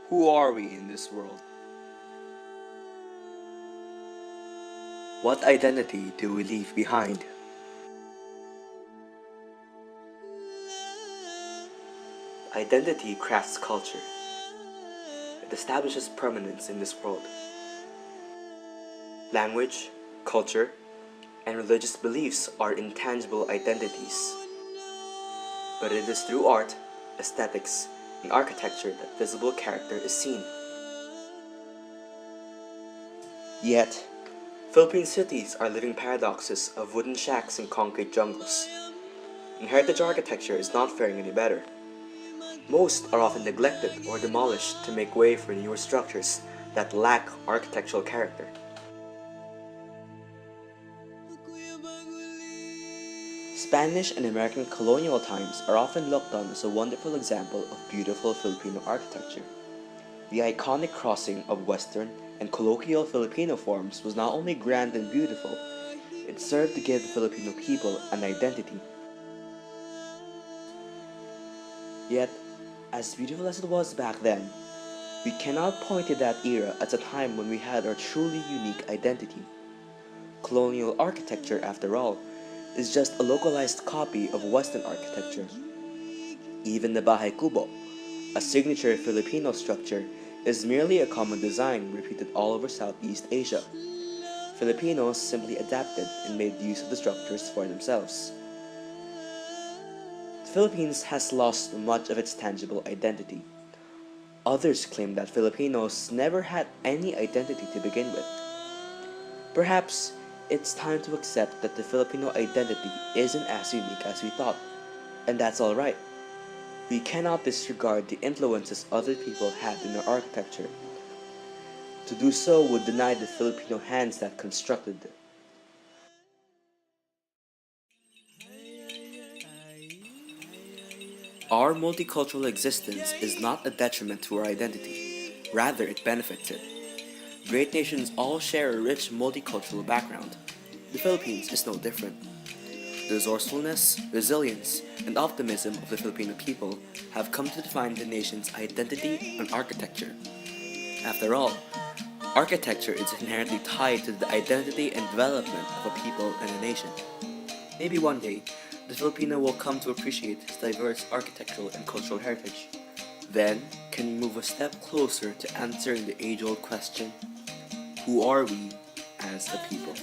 Who are we in this world? What identity do we leave behind? Identity crafts culture. It establishes permanence in this world. Language, culture, and religious beliefs are intangible identities. But it is through art, aesthetics, and architecture that visible character is seen. Yet, Philippine cities are living paradoxes of wooden shacks and concrete jungles. And heritage architecture is not faring any better. Most are often neglected or demolished to make way for newer structures that lack architectural character. Spanish and American colonial times are often looked on as a wonderful example of beautiful Filipino architecture. The iconic crossing of Western and colloquial Filipino forms was not only grand and beautiful, it served to give the Filipino people an identity. Yet, as beautiful as it was back then, we cannot point to that era as a time when we had our truly unique identity. Colonial architecture, after all, is just a localized copy of Western architecture. Even the Bahay Kubo, a signature Filipino structure, is merely a common design repeated all over Southeast Asia. Filipinos simply adapted and made use of the structures for themselves. The Philippines has lost much of its tangible identity. Others claim that Filipinos never had any identity to begin with. Perhaps it's time to accept that the Filipino identity isn't as unique as we thought, and that's alright. We cannot disregard the influences other people had in our architecture. To do so would deny the Filipino hands that constructed it. Our multicultural existence is not a detriment to our identity. Rather, it benefits it. Great nations all share a rich multicultural background. The Philippines is no different. The resourcefulness, resilience, and optimism of the Filipino people have come to define the nation's identity and architecture. After all, architecture is inherently tied to the identity and development of a people and a nation. Maybe one day, the Filipino will come to appreciate its diverse architectural and cultural heritage. Then, can we move a step closer to answering the age-old question, who are we as the people?